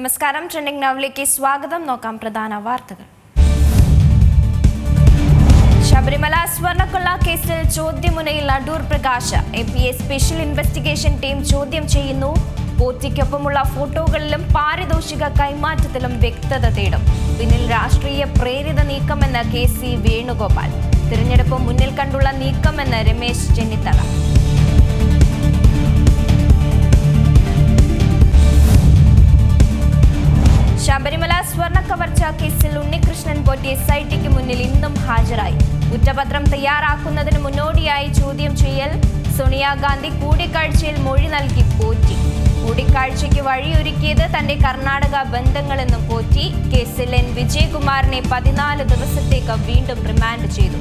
നമസ്കാരം. ട്രെൻഡിംഗ് നൗവിലേക്ക് സ്വാഗതം. നോക്കാം പ്രധാന വാർത്തകൾ. ശബരിമല സ്വർണ്ണക്കൊള്ള കേസിൽ ചോദ്യമുനയിൽ Adoor Prakash. APA special investigation team ചോദ്യം ചെയ്യുന്നു. പോറ്റിക്കൊപ്പമുള്ള ഫോട്ടോകളിലും പാരിതോഷിക കൈമാറ്റത്തിലും വ്യക്തത തേടും. പിന്നിൽ രാഷ്ട്രീയ പ്രേരിത നീക്കമെന്ന് KC വേണുഗോപാൽ. തിരഞ്ഞെടുപ്പ് മുന്നിൽ കണ്ടുള്ള നീക്കമെന്ന് രമേശ് ചെന്നിത്തല. ശബരിമല സ്വർണ്ണ കവർച്ച കേസിൽ ഉണ്ണികൃഷ്ണൻ പോറ്റി SITക്ക് മുന്നിൽ ഇന്നും ഹാജരായി. കുറ്റപത്രം തയ്യാറാക്കുന്നതിന് മുന്നോടിയായി ചോദ്യം ചെയ്യൽ. സോണിയാഗാന്ധി കൂടിക്കാഴ്ചയിൽ മൊഴി നൽകി പോറ്റി. കൂടിക്കാഴ്ചയ്ക്ക് വഴിയൊരുക്കിയത് തന്റെ കർണാടക ബന്ധങ്ങളെന്നും പോറ്റി. കേസിൽ N വിജയകുമാറിനെ 14 ദിവസത്തേക്ക് വീണ്ടും റിമാൻഡ് ചെയ്തു.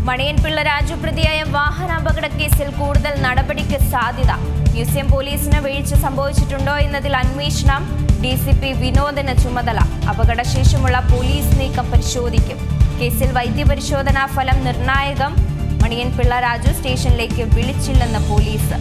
മണിയൻ പിള്ള രാജു പ്രതിയായ വാഹനാപകട കേസിൽ കൂടുതൽ നടപടിക്ക് സാധ്യത. മ്യൂസിയം പോലീസിന് വീഴ്ച സംഭവിച്ചിട്ടുണ്ടോ എന്നതിൽ അന്വേഷണം. DCP വിനോദിന് ചുമതല. അപകടശേഷമുള്ള പോലീസ് നീക്കം പരിശോധിക്കും. കേസിൽ വൈദ്യപരിശോധനാ ഫലം നിർണായകം. മണിയൻ പിള്ള രാജു സ്റ്റേഷനിലേക്ക് വിളിച്ചില്ലെന്ന് പോലീസ്.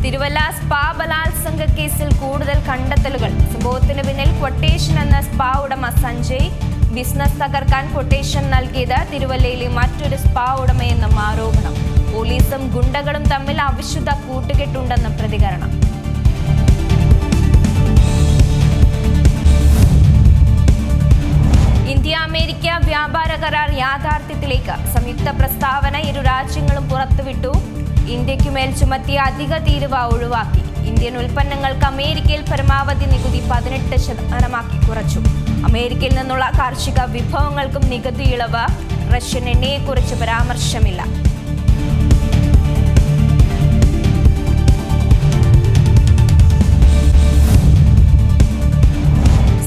തിരുവല്ല സ്പാ ബലാത്സംഗ കേസിൽ കൂടുതൽ കണ്ടെത്തലുകൾ. സംഭവത്തിന് പിന്നിൽ ക്വട്ടേഷൻ എന്ന സ്പാ ഉടമ സഞ്ജയ്. ബിസിനസ് തകർക്കാൻ ക്വട്ടേഷൻ നൽകിയത് തിരുവല്ലയിലെ മറ്റൊരു സ്പാ ഉടമയെന്നും ആരോപണം. പോലീസും ഗുണ്ടകളും തമ്മിൽ അവിശുദ്ധ കൂട്ടുകെട്ടുണ്ടെന്നും പ്രതികരണം. ഇന്ത്യ അമേരിക്ക വ്യാപാര കരാർ യാഥാർത്ഥ്യത്തിലേക്ക്. സംയുക്ത പ്രസ്താവന ഇരു രാജ്യങ്ങളും പുറത്തുവിട്ടു. ഇന്ത്യക്കുമേൽ ചുമത്തിയ അധിക തീരുവ ഒഴിവാക്കി. ഇന്ത്യൻ ഉൽപ്പന്നങ്ങൾക്ക് അമേരിക്കയിൽ പരമാവധി നികുതി 18% കുറച്ചു. അമേരിക്കയിൽ നിന്നുള്ള കാർഷിക വിഭവങ്ങൾക്കും നികുതി ഇളവ്. റഷ്യൻ എണ്ണയെക്കുറിച്ച് പരാമർശമില്ല.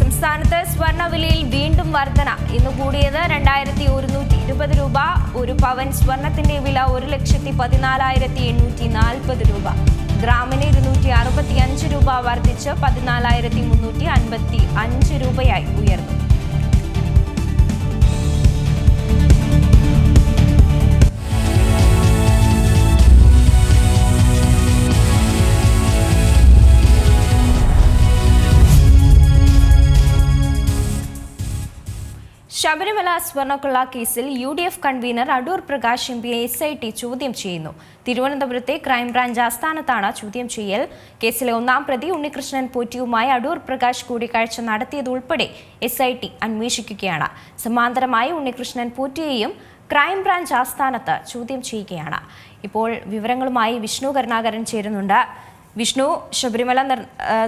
സംസ്ഥാനത്ത് സ്വർണ്ണവിലയിൽ വീണ്ടും വർധന. ഇന്ന് കൂടിയത് 2120 രൂപ. ഒരു പവൻ സ്വർണത്തിന്റെ വില 1,14,840 രൂപ. ഗ്രാമിന് 265 രൂപ വർദ്ധിച്ച് 14,355 രൂപയായി ഉയർന്നു. ശബരിമല സ്വർണ്ണക്കൊള്ള കേസിൽ UDF കൺവീനർ അടൂർ പ്രകാശ് MPയെ SIT ചോദ്യം ചെയ്യുന്നു. തിരുവനന്തപുരത്തെ ക്രൈംബ്രാഞ്ച് ആസ്ഥാനത്താണ് ചോദ്യം ചെയ്യൽ. കേസിലെ ഒന്നാം പ്രതി ഉണ്ണികൃഷ്ണൻ പോറ്റിയുമായി അടൂർ പ്രകാശ് കൂടിക്കാഴ്ച നടത്തിയതുൾപ്പെടെ SIT അന്വേഷിക്കുകയാണ്. സമാന്തരമായി ഉണ്ണികൃഷ്ണൻ പോറ്റിയെയും ക്രൈംബ്രാഞ്ച് ആസ്ഥാനത്ത് ചോദ്യം ചെയ്യുകയാണ്. ഇപ്പോൾ വിവരങ്ങളുമായി വിഷ്ണു കരുണാകരൻ ചേരുന്നുണ്ട്. വിഷ്ണു, ശബരിമല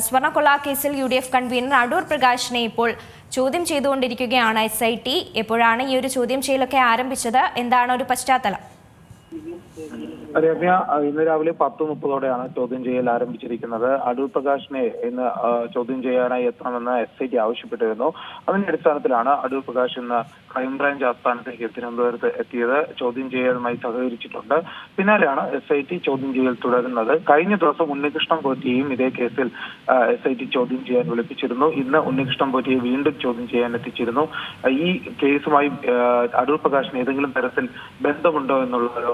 സ്വർണ്ണക്കൊള്ള കേസിൽ UDF കൺവീനർ അടൂർ പ്രകാശിനെ ഇപ്പോൾ ചോദ്യം ചെയ്തുകൊണ്ടിരിക്കുകയാണ് SIT. എപ്പോഴാണ് ഈ ഒരു ചോദ്യം ചെയ്യലൊക്കെ ആരംഭിച്ചത്? എന്താണ് ഒരു പശ്ചാത്തലം? രമ്യ, ഇന്ന് രാവിലെ 10:30 ചോദ്യം ചെയ്യൽ ആരംഭിച്ചിരിക്കുന്നത്. അടൂർ പ്രകാശിനെ ഇന്ന് ചോദ്യം ചെയ്യാനായി എത്തണമെന്ന് SIT ആവശ്യപ്പെട്ടിരുന്നു. അതിന്റെ അടിസ്ഥാനത്തിലാണ് അടൂർ പ്രകാശ് ഇന്ന് ക്രൈംബ്രാഞ്ച് ആസ്ഥാനത്തേക്ക് തിരുവനന്തപുരത്ത് എത്തിയത്. ചോദ്യം ചെയ്യലുമായി സഹകരിച്ചിട്ടുണ്ട്. പിന്നാലെയാണ് SIT ചോദ്യം ചെയ്യൽ തുടരുന്നത്. കഴിഞ്ഞ ദിവസം ഉണ്ണികൃഷ്ണൻ പോറ്റിയെയും ഇതേ കേസിൽ SIT ചോദ്യം ചെയ്യാൻ വിളിപ്പിച്ചിരുന്നു. ഇന്ന് ഉണ്ണികൃഷ്ണൻ പോറ്റിയെ വീണ്ടും ചോദ്യം ചെയ്യാൻ എത്തിച്ചിരുന്നു. ഈ കേസുമായി അടൂർ പ്രകാശിന് ഏതെങ്കിലും തരത്തിൽ ബന്ധമുണ്ടോ എന്നുള്ള ഒരു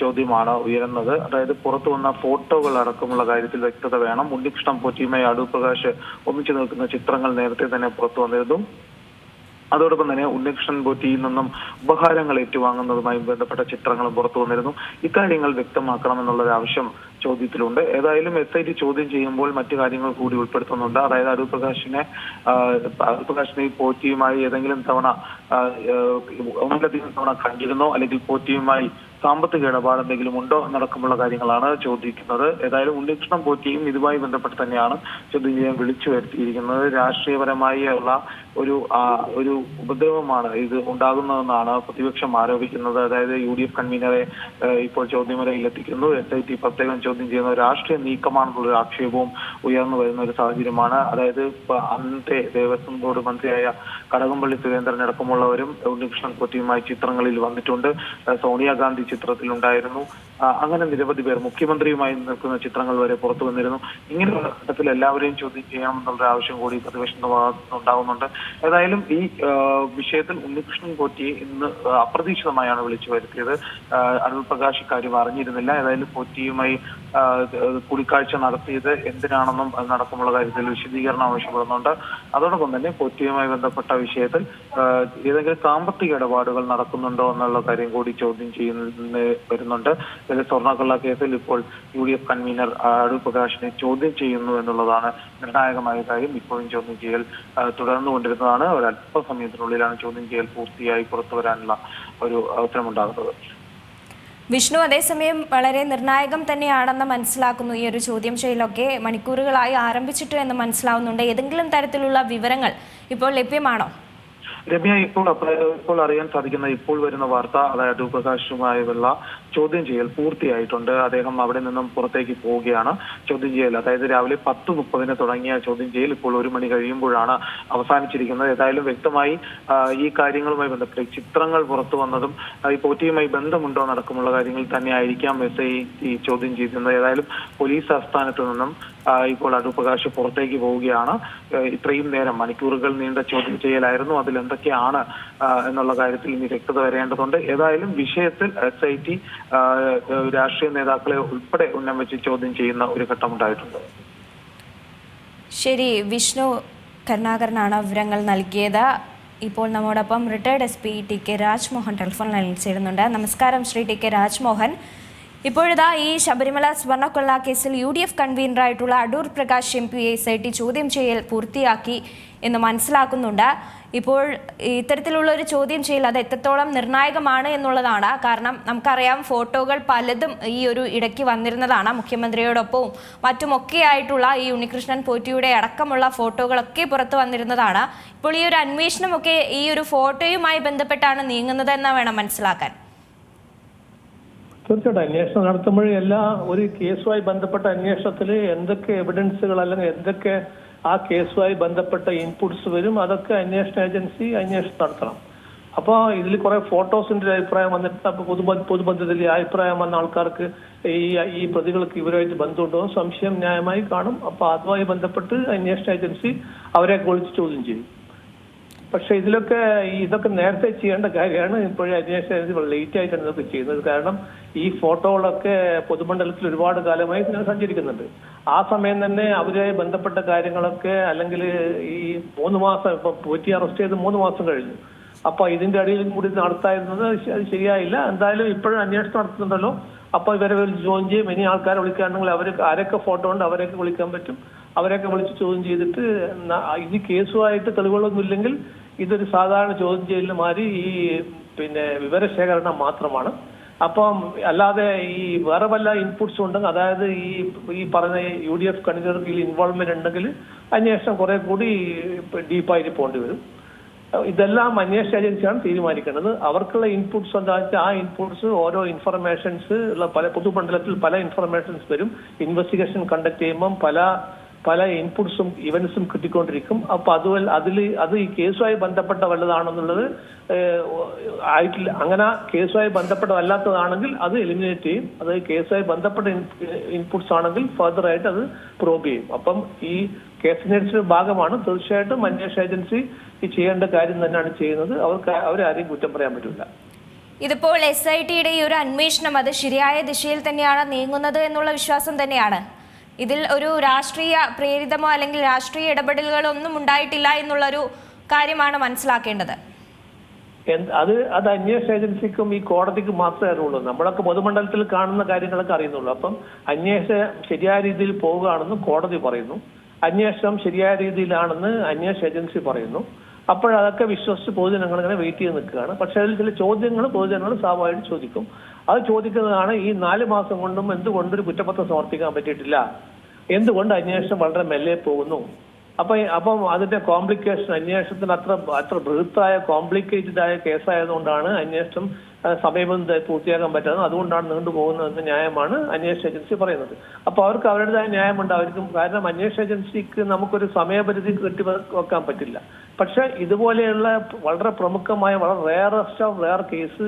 ചോദ്യമാണ് ഉയരുന്നത്. അതായത് പുറത്തു വന്ന ഫോട്ടോകൾ അടക്കമുള്ള കാര്യത്തിൽ വ്യക്തത വേണം. ഉണ്ണികൃഷ്ണൻ പോറ്റിയുമായി അടൂർ പ്രകാശ് ഒന്നിച്ചു നിൽക്കുന്ന ചിത്രങ്ങൾ നേരത്തെ തന്നെ പുറത്തു വന്നിരുന്നു. അതോടൊപ്പം തന്നെ ഉണ്ണികൃഷ്ണൻ പോറ്റിയിൽ നിന്നും ഉപഹാരങ്ങൾ ഏറ്റുവാങ്ങുന്നതുമായി ബന്ധപ്പെട്ട ചിത്രങ്ങളും പുറത്തു വന്നിരുന്നു. ഇക്കാര്യങ്ങൾ വ്യക്തമാക്കണമെന്നുള്ളൊരു ആവശ്യം ചോദ്യത്തിലുണ്ട്. ഏതായാലും SIT ചോദ്യം ചെയ്യുമ്പോൾ മറ്റു കാര്യങ്ങൾ കൂടി ഉൾപ്പെടുത്തുന്നുണ്ട്. അതായത് അടൂർ പ്രകാശിനെ പോറ്റിയുമായി ഏതെങ്കിലും തവണ ഒന്നിലധികം തവണ കണ്ടിരുന്നോ, അല്ലെങ്കിൽ പോറ്റിയുമായി സാമ്പത്തിക ഇടപാട് എന്തെങ്കിലും ഉണ്ടോ എന്നടക്കമുള്ള കാര്യങ്ങളാണ് ചോദിക്കുന്നത്. ഏതായാലും ഉണ്ണികൃഷ്ണൻ പോറ്റിയും ഇതുമായി ബന്ധപ്പെട്ട് തന്നെയാണ് ചോദ്യം ചെയ്യാൻ വിളിച്ചു വരുത്തിയിരിക്കുന്നത്. രാഷ്ട്രീയപരമായുള്ള ഒരു ഉപദ്രവമാണ് ഇത് ഉണ്ടാകുന്നതെന്നാണ് പ്രതിപക്ഷം ആരോപിക്കുന്നത്. അതായത് UDF കൺവീനറെ ഇപ്പോൾ ചോദ്യമുറയിൽ എത്തിക്കുന്നു. SIT പ്രത്യേകം ചോദ്യം ചെയ്യുന്ന രാഷ്ട്രീയ നീക്കമാണെന്നുള്ളൊരു ആക്ഷേപവും ഉയർന്നു വരുന്ന ഒരു സാഹചര്യമാണ്. അതായത് അന്നത്തെ ദേവസ്വം ബോർഡ് മന്ത്രിയായ കടകംപള്ളി സുരേന്ദ്രൻ അടക്കമുള്ളവരും ഉണ്ണികൃഷ്ണൻ പോറ്റിയുമായി ചിത്രങ്ങളിൽ വന്നിട്ടുണ്ട്. സോണിയാഗാന്ധി ചിത്രത്തിലുണ്ടായിരുന്നു. അങ്ങനെ നിരവധി പേർ മുഖ്യമന്ത്രിയുമായി നിൽക്കുന്ന ചിത്രങ്ങൾ വരെ പുറത്തു വന്നിരുന്നു. ഇങ്ങനെയുള്ള ഘട്ടത്തിൽ എല്ലാവരെയും ചോദ്യം ചെയ്യണമെന്നുള്ള ആവശ്യം കൂടി പ്രതിപക്ഷത്തിന്റെ ഭാഗത്ത് ഉണ്ടാകുന്നുണ്ട്. ഏതായാലും ഈ വിഷയത്തിൽ ഉണ്ണികൃഷ്ണൻ പോറ്റിയെ ഇന്ന് അപ്രതീക്ഷിതമായാണ് വിളിച്ചു വരുത്തിയത്. അടൂർ പ്രകാശ് ഇക്കാര്യം അറിഞ്ഞിരുന്നില്ല. ഏതായാലും പോറ്റിയുമായി കൂടിക്കാഴ്ച നടത്തിയത് എന്തിനാണെന്നും നടക്കുമുള്ള കാര്യത്തിൽ വിശദീകരണം ആവശ്യപ്പെടുന്നുണ്ട്. അതോടൊപ്പം തന്നെ പോറ്റിയുമായി ബന്ധപ്പെട്ട വിഷയത്തിൽ ഏതെങ്കിലും സാമ്പത്തിക ഇടപാടുകൾ നടക്കുന്നുണ്ടോ എന്നുള്ള കാര്യം കൂടി ചോദ്യം ചെയ്യുന്ന വരുന്നുണ്ട്. ഇതിൽ സ്വർണ്ണക്കൊള്ള കേസിൽ ഇപ്പോൾ UDF കൺവീനർ അടൂർ പ്രകാശിനെ ചോദ്യം ചെയ്യുന്നു എന്നുള്ളതാണ് നിർണായകമായ കാര്യം. ഇപ്പോഴും ചോദ്യം ചെയ്യൽ തുടർന്നുകൊണ്ടിരുന്നതാണ്. ഒരല്പസമയത്തിനുള്ളിലാണ് ചോദ്യം ചെയ്യൽ പൂർത്തിയായി പുറത്തു വരാനുള്ള ഒരു അവസരമുണ്ടാകുന്നത്. വിഷ്ണു, അതേസമയം വളരെ നിർണായകം തന്നെയാണെന്ന് മനസ്സിലാക്കുന്നു. ഈ ഒരു ചോദ്യം ചെയ്യലൊക്കെ മണിക്കൂറുകളായി ആരംഭിച്ചിട്ട് എന്ന് മനസ്സിലാവുന്നുണ്ട്. ഏതെങ്കിലും തരത്തിലുള്ള വിവരങ്ങൾ ഇപ്പോൾ ലഭ്യമാണോ? രമ്യ, ഇപ്പോൾ അറിയാൻ സാധിക്കുന്ന ഇപ്പോൾ വരുന്ന വാർത്ത, അതായത് അടൂർ പ്രകാശുമായുള്ള ചോദ്യം ചെയ്യൽ പൂർത്തിയായിട്ടുണ്ട്. അദ്ദേഹം അവിടെ നിന്നും പുറത്തേക്ക് പോവുകയാണ്. ചോദ്യം ചെയ്യൽ അതായത് രാവിലെ 10:30 തുടങ്ങിയ ചോദ്യം ചെയ്യൽ ഇപ്പോൾ 1 മണി കഴിയുമ്പോഴാണ് അവസാനിച്ചിരിക്കുന്നത്. ഏതായാലും വ്യക്തമായി ഈ കാര്യങ്ങളുമായി ബന്ധപ്പെട്ട് ചിത്രങ്ങൾ പുറത്തു വന്നതും ഈ പോറ്റിയുമായി ബന്ധമുണ്ടോ നടക്കുമുള്ള കാര്യങ്ങൾ തന്നെ ആയിരിക്കാം SI ചോദ്യം ചെയ്യുന്നത്. ഏതായാലും പോലീസ് ആസ്ഥാനത്ത് നിന്നും ഇപ്പോൾ അടൂർ പ്രകാശ് പുറത്തേക്ക് പോവുകയാണ്. ഇത്രയും നേരം മണിക്കൂറുകൾ നീണ്ട ചോദ്യം ചെയ്യലായിരുന്നു. അതിൽ എന്തൊക്കെയാണ് എന്നുള്ള കാര്യത്തിൽ ഇനി വ്യക്തത വരേണ്ടതുണ്ട്. ഏതായാലും വിഷയത്തിൽ SIT രാഷ്ട്രീയ നേതാക്കളെ ഉൾപ്പെടെ ഉന്നം വെച്ച് ചോദ്യം ചെയ്യുന്ന ഒരു ഘട്ടമുണ്ടായിട്ടുണ്ട്. ശരി, വിഷ്ണു കരുണാകരനാണ് വിവരങ്ങൾ നൽകിയത്. ഇപ്പോൾ നമ്മോടൊപ്പം retired SP TK Rajmohan telephone ലൈനിൽ ചേരുന്നുണ്ട്. നമസ്കാരം ശ്രീ TK രാജ്മോഹൻ. ഇപ്പോഴിതാ ഈ ശബരിമല സ്വർണ്ണക്കൊള്ള കേസിൽ UDF കൺവീനറായിട്ടുള്ള അടൂർ പ്രകാശ് MPയെ SIT ചോദ്യം ചെയ്യൽ പൂർത്തിയാക്കി എന്ന് മനസ്സിലാക്കുന്നുണ്ട്. ഇപ്പോൾ ഇത്തരത്തിലുള്ള ഒരു ചോദ്യം ചെയ്യൽ അത് എത്രത്തോളം നിർണായകമാണ് എന്നുള്ളതാണ്. കാരണം നമുക്കറിയാം, ഫോട്ടോകൾ പലതും ഈ ഒരു ഇടയ്ക്ക് വന്നിരുന്നതാണ്. മുഖ്യമന്ത്രിയോടൊപ്പവും മറ്റുമൊക്കെ ആയിട്ടുള്ള ഈ ഉണ്ണികൃഷ്ണൻ പോറ്റിയുടെ അടക്കമുള്ള ഫോട്ടോകളൊക്കെ പുറത്തു വന്നിരുന്നതാണ്. ഇപ്പോൾ ഈ ഒരു അന്വേഷണമൊക്കെ ഈ ഒരു ഫോട്ടോയുമായി ബന്ധപ്പെട്ടാണ് നീങ്ങുന്നത് എന്ന് വേണം മനസ്സിലാക്കാൻ. തീർച്ചയായിട്ടും അന്വേഷണം നടത്തുമ്പോൾ ഒരു കേസുമായി ബന്ധപ്പെട്ട അന്വേഷണത്തിൽ എന്തൊക്കെ എവിഡൻസുകൾ അല്ലെങ്കിൽ എന്തൊക്കെ ആ കേസുമായി ബന്ധപ്പെട്ട ഇൻപുട്സ് വരും, അതൊക്കെ അന്വേഷണ ഏജൻസി അന്വേഷണം നടത്തണം. അപ്പോൾ ഇതിൽ കുറെ ഫോട്ടോസിന്റെ അഭിപ്രായം വന്നിട്ട് അപ്പോൾ പൊതുബന്ധത്തിൽ അഭിപ്രായം വന്ന ആൾക്കാർക്ക് ഈ പ്രതികൾക്ക് ഇവരുമായിട്ട് ബന്ധമുണ്ടോ സംശയം ന്യായമായി കാണും. അപ്പോൾ അതുമായി ബന്ധപ്പെട്ട് അന്വേഷണ ഏജൻസി അവരെ വിളിച്ച് ചോദ്യം ചെയ്യും. പക്ഷെ ഇതൊക്കെ നേരത്തെ ചെയ്യേണ്ട കാര്യമാണ്. ഇപ്പോഴും അന്വേഷണ ഏജൻസി ലേറ്റ് ആയിട്ടാണ് ഇതൊക്കെ ചെയ്യുന്നത്. കാരണം ഈ ഫോട്ടോകളൊക്കെ പൊതുമണ്ഡലത്തിൽ ഒരുപാട് കാലമായി സഞ്ചരിക്കുന്നുണ്ട്. ആ സമയം തന്നെ അവരുമായി ബന്ധപ്പെട്ട കാര്യങ്ങളൊക്കെ അല്ലെങ്കിൽ ഈ 3 മാസം ഇപ്പൊ പോറ്റി അറസ്റ്റ് ചെയ്ത് 3 മാസം കഴിഞ്ഞു. അപ്പൊ ഇതിന്റെ അടിയിൽ കൂടി നടത്തായിരുന്നത് അത് ശരിയായില്ല. എന്തായാലും ഇപ്പോഴും അന്വേഷണം നടത്തുന്നുണ്ടല്ലോ. അപ്പൊ ഇവരെ ചോദ്യം ചെയ്യും. ഇനി ആൾക്കാരെ വിളിക്കുകയാണെങ്കിൽ അവർക്ക് ആരൊക്കെ ഫോട്ടോ ഉണ്ട് അവരെയൊക്കെ വിളിക്കാൻ പറ്റും. അവരെയൊക്കെ വിളിച്ച് ചോദ്യം ചെയ്തിട്ട് ഇത് കേസുമായിട്ട് തെളിവുകളൊന്നും ഇല്ലെങ്കിൽ ഇതൊരു സാധാരണ ചോദ്യം ചെയ്യലിന് മാറി ഈ വിവരശേഖരണം മാത്രമാണ്. അപ്പം അല്ലാതെ ഈ വേറെ വല്ല ഇൻപുട്സും ഉണ്ടെങ്കിൽ, അതായത് ഈ പറഞ്ഞ UDF കൺവീനർക്ക് ഇൻവോൾവ്മെന്റ് ഉണ്ടെങ്കിൽ അന്വേഷണം കുറെ കൂടി ഡീപ്പായിട്ട് പോകേണ്ടി വരും. ഇതെല്ലാം അന്വേഷണ ഏജൻസിയാണ് തീരുമാനിക്കേണ്ടത്. അവർക്കുള്ള ഇൻപുട്സ് എന്താ വെച്ചാൽ ആ ഇൻപുട്സ് ഓരോ ഇൻഫർമേഷൻസ് ഉള്ള പൊതുമണ്ഡലത്തിൽ പല ഇൻഫർമേഷൻസ് വരും. ഇൻവെസ്റ്റിഗേഷൻ കണ്ടക്ട് ചെയ്യുമ്പം പല ഇൻപുട്സും ഇവന്റ്സും കിട്ടിക്കൊണ്ടിരിക്കും. അപ്പൊ അത് ഈ കേസുമായി ബന്ധപ്പെട്ട വല്ലതാണെന്നുള്ളത് ആയിട്ടില്ല. അങ്ങനെ കേസുമായി ബന്ധപ്പെട്ടതല്ലാത്തതാണെങ്കിൽ അത് എലിമിനേറ്റ് ചെയ്യും. അത് കേസുമായി ബന്ധപ്പെട്ട ഇൻപുട്സ് ആണെങ്കിൽ ഫർദർ ആയിട്ട് അത് പ്രോബ് ചെയ്യും. അപ്പം ഈ കേസിന്റെ ഭാഗമാണ്. തീർച്ചയായിട്ടും അന്വേഷണ ഏജൻസി ഈ ചെയ്യേണ്ട കാര്യം തന്നെയാണ് ചെയ്യുന്നത്. അവരാരെയും കുറ്റം പറയാൻ പറ്റില്ല. ഇതിപ്പോൾ SITയുടെ ഈ ഒരു അന്വേഷണം അത് ശരിയായ ദിശയിൽ തന്നെയാണ് നീങ്ങുന്നത് എന്നുള്ള വിശ്വാസം തന്നെയാണ്. ഇതിൽ ഒരു രാഷ്ട്രീയ പ്രേരിതമോ അല്ലെങ്കിൽ രാഷ്ട്രീയ ഇടപെടലുകളോ ഒന്നും ഉണ്ടായിട്ടില്ല എന്നുള്ളൊരു കാര്യമാണ് മനസ്സിലാക്കേണ്ടത്. അത് അന്വേഷണ ഏജൻസിക്കും ഈ കോടതിക്കും മാത്രമേ അറിയുള്ളൂ. നമ്മളൊക്കെ പൊതുമണ്ഡലത്തിൽ കാണുന്ന കാര്യങ്ങളൊക്കെ അറിയുന്നുള്ളൂ. അപ്പം അന്വേഷണം ശരിയായ രീതിയിൽ പോവുകയാണെന്ന് കോടതി പറയുന്നു. അന്വേഷണം ശരിയായ രീതിയിലാണെന്ന് അന്വേഷണ ഏജൻസി പറയുന്നു. അപ്പോഴതൊക്കെ വിശ്വസിച്ച് പൊതുജനങ്ങൾ ഇങ്ങനെ വെയിറ്റ് ചെയ്ത് നിൽക്കുകയാണ്. പക്ഷെ അതിൽ ചില ചോദ്യങ്ങൾ പൊതുജനങ്ങൾ സ്വാഭാവികമായിട്ട് ചോദിക്കും. അത് ചോദിക്കുന്നതാണ് ഈ 4 മാസം കൊണ്ടും എന്തുകൊണ്ടൊരു കുറ്റപത്രം സമർപ്പിക്കാൻ പറ്റിയിട്ടില്ല, എന്തുകൊണ്ട് അന്വേഷണം വളരെ മെല്ലെ പോകുന്നു. അപ്പം അതിന്റെ കോംപ്ലിക്കേഷൻ, അന്വേഷണത്തിന് അത്ര ബൃഹത്തായ കോംപ്ലിക്കേറ്റഡ് ആയ കേസായതുകൊണ്ടാണ് അന്വേഷണം സമയബന്ധിതമായി പൂർത്തിയാക്കാൻ പറ്റാതെ, അതുകൊണ്ടാണ് നീണ്ടുപോകുന്നതെന്ന ന്യായമാണ് അന്വേഷണ ഏജൻസി പറയുന്നത്. അപ്പൊ അവർക്ക് അവരുടേതായ ന്യായമുണ്ടായിരിക്കും. കാരണം അന്വേഷണ ഏജൻസിക്ക് നമുക്കൊരു സമയപരിധി കെട്ടിവെക്കാൻ പറ്റില്ല. പക്ഷെ ഇതുപോലെയുള്ള വളരെ പ്രമുഖമായ വളരെ റെയറസ്റ്റ് ഓഫ് റെയർ കേസ്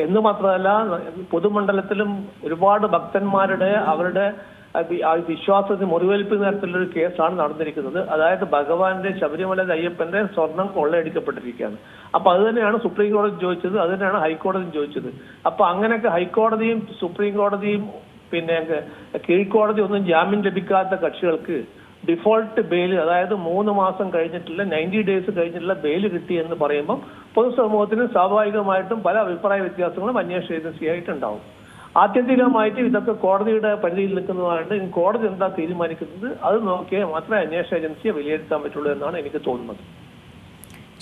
എന്ന് മാത്രമല്ല പൊതുമണ്ഡലത്തിലും ഒരുപാട് ഭക്തന്മാരുടെ അവരുടെ വിശ്വാസത്തിന് മുറിവേൽപ്പിക്കുന്ന തരത്തിലുള്ള കേസാണ് നടന്നിരിക്കുന്നത്. അതായത് ഭഗവാന്റെ ശബരിമല അയ്യപ്പന്റെ സ്വർണം കൊള്ളയടിക്കപ്പെട്ടിരിക്കുകയാണ്. അപ്പൊ അത് തന്നെയാണ് സുപ്രീം കോടതി ചോദിച്ചത്, അത് തന്നെയാണ് ഹൈക്കോടതിയും ചോദിച്ചത്. അപ്പൊ അങ്ങനെയൊക്കെ ഹൈക്കോടതിയും സുപ്രീം കോടതിയും പിന്നെ കീഴ്ക്കോടതി ഒന്നും ജാമ്യം ലഭിക്കാത്ത കക്ഷികൾക്ക് ഡിഫോൾട്ട് ബെയിൽ, അതായത് 3 മാസം കഴിഞ്ഞിട്ടുള്ള 90 ഡേയ്സ് കഴിഞ്ഞിട്ടുള്ള ബെയിൽ കിട്ടി എന്ന് പറയുമ്പോൾ പൊതുസമൂഹത്തിന് സ്വാഭാവികമായിട്ടും പല അഭിപ്രായ വ്യത്യാസങ്ങളും അന്വേഷണ ഏജൻസിയായിട്ടുണ്ടാവും. ആത്യന്തികമായിട്ട് ഇതൊക്കെ കോടതിയുടെ പരിധിയിൽ നിൽക്കുന്നതുകൊണ്ട് കോടതി എന്താ തീരുമാനിക്കുന്നത് അത് നോക്കിയാൽ മാത്രമേ അന്വേഷണ ഏജൻസിയെ വിലയിരുത്താൻ പറ്റുള്ളൂ എന്നാണ് എനിക്ക് തോന്നുന്നത്.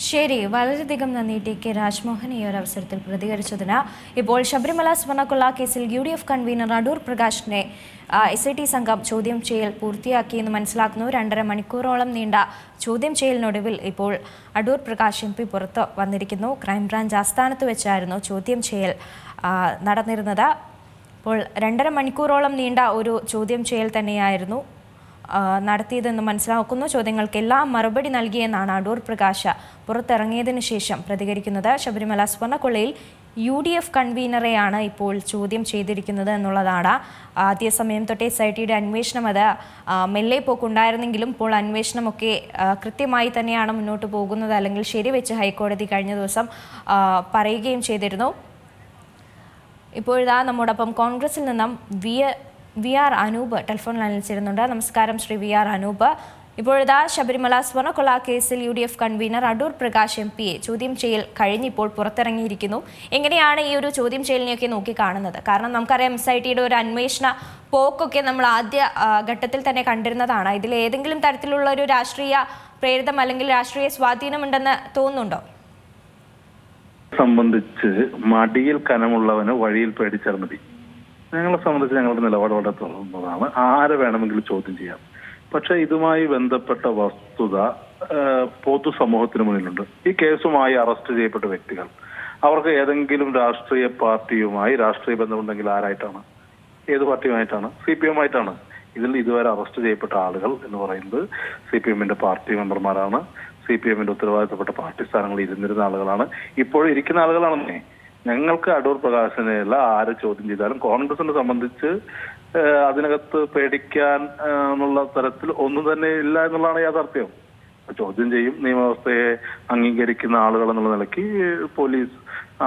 ശരി, വളരെയധികം നന്ദി ടി കെ രാജ്മോഹൻ ഈ ഒരു അവസരത്തിൽ പ്രതികരിച്ചതിന്. ഇപ്പോൾ ശബരിമല സ്വർണ്ണക്കൊള്ള കേസിൽ UDF കൺവീനർ അടൂർ പ്രകാശിനെ SIT സംഘം ചോദ്യം ചെയ്യൽ പൂർത്തിയാക്കിയെന്ന് മനസ്സിലാക്കുന്നു. 2.5 മണിക്കൂറോളം നീണ്ട ചോദ്യം ചെയ്യലിനൊടുവിൽ ഇപ്പോൾ അടൂർ പ്രകാശ് MP പുറത്ത് വന്നിരിക്കുന്നു. ക്രൈംബ്രാഞ്ച് ആസ്ഥാനത്ത് വെച്ചായിരുന്നു ചോദ്യം ചെയ്യൽ നടന്നിരുന്നത്. ഇപ്പോൾ 2.5 മണിക്കൂറോളം നീണ്ട ഒരു ചോദ്യം ചെയ്യൽ തന്നെയായിരുന്നു നടത്തിയതെന്ന് മനസ്സിലാക്കുന്നു. ചോദ്യങ്ങൾക്കെല്ലാം മറുപടി നൽകിയെന്നാണ് അടൂർ പ്രകാശ് പുറത്തിറങ്ങിയതിനു ശേഷം പ്രതികരിക്കുന്നത്. ശബരിമല സ്വർണ്ണക്കൊള്ളയിൽ UDF കൺവീനറെയാണ് ഇപ്പോൾ ചോദ്യം ചെയ്തിരിക്കുന്നത് എന്നുള്ളതാണ്. ആദ്യ സമയം തൊട്ടേ SITയുടെ അന്വേഷണം അത് മെല്ലെ പോക്കുണ്ടായിരുന്നെങ്കിലും ഇപ്പോൾ അന്വേഷണമൊക്കെ കൃത്യമായി തന്നെയാണ് മുന്നോട്ട് പോകുന്നത്, അല്ലെങ്കിൽ ശരിവെച്ച് ഹൈക്കോടതി കഴിഞ്ഞ ദിവസം പറയുകയും ചെയ്തിരുന്നു. ഇപ്പോഴിതാ നമ്മോടൊപ്പം കോൺഗ്രസിൽ നിന്നും VR അനൂപ് ടെലിഫോൺ ലൈനിൽ ചേരുന്നുണ്ട്. നമസ്കാരം ശ്രീ VR അനൂപ്. ഇപ്പോഴിതാ ശബരിമല സ്വർണ്ണക്കൊള്ള കേസിൽ UDF കൺവീനർ അടൂർ പ്രകാശ് MPയെ ചോദ്യം ചെയ്യൽ കഴിഞ്ഞിപ്പോൾ പുറത്തിറങ്ങിയിരിക്കുന്നു. എങ്ങനെയാണ് ഈ ഒരു ചോദ്യം ചെയ്യലിനെയൊക്കെ നോക്കി കാണുന്നത്? കാരണം നമുക്കറിയാം SITയുടെ ഒരു അന്വേഷണ പോക്കൊക്കെ നമ്മൾ ആദ്യ ഘട്ടത്തിൽ തന്നെ കണ്ടിരുന്നതാണ്. ഇതിൽ ഏതെങ്കിലും തരത്തിലുള്ള ഒരു രാഷ്ട്രീയ പ്രേരിതം അല്ലെങ്കിൽ രാഷ്ട്രീയ സ്വാധീനമുണ്ടെന്ന് തോന്നുന്നുണ്ടോ? സംബന്ധിച്ച് മടിയിൽ കനമുള്ളവന് വഴിയിൽ പേടിച്ചാൽ മതി. ഞങ്ങളെ സംബന്ധിച്ച് ഞങ്ങളുടെ നിലപാട് വളരെ തുറന്നതാണ്. ആരെ വേണമെങ്കിലും ചോദ്യം ചെയ്യാം. പക്ഷെ ഇതുമായി ബന്ധപ്പെട്ട വസ്തുത പൊതുസമൂഹത്തിന് മുന്നിലുണ്ട്. ഈ കേസുമായി അറസ്റ്റ് ചെയ്യപ്പെട്ട വ്യക്തികൾ അവർക്ക് ഏതെങ്കിലും രാഷ്ട്രീയ പാർട്ടിയുമായി രാഷ്ട്രീയ ബന്ധമുണ്ടെങ്കിൽ ആരായിട്ടാണ്? ഏത് പാർട്ടിയുമായിട്ടാണ്? CPM ആയിട്ടാണ്. ഇതിൽ ഇതുവരെ അറസ്റ്റ് ചെയ്യപ്പെട്ട ആളുകൾ എന്ന് പറയുന്നത് CPMന്റെ പാർട്ടി മെമ്പർമാരാണ്. CPMന്റെ ഉത്തരവാദിത്തപ്പെട്ട പാർട്ടി സ്ഥാനങ്ങളിൽ ഇരുന്നിരുന്ന ആളുകളാണ്. ഇപ്പോഴും ഇരിക്കുന്ന ആളുകളാണെന്നേ. ഞങ്ങൾക്ക് അടൂർ പ്രകാശിനെയല്ല ആര് ചോദ്യം ചെയ്താലും കോൺഗ്രസിനെ സംബന്ധിച്ച് അതിനകത്ത് പേടിക്കാൻ എന്നുള്ള തരത്തിൽ ഒന്നും തന്നെ ഇല്ല എന്നുള്ളതാണ് യാഥാർത്ഥ്യം. ചോദ്യം ചെയ്യും. നിയമവ്യവസ്ഥയെ അംഗീകരിക്കുന്ന ആളുകൾ എന്നുള്ള നിലയ്ക്ക് പോലീസ്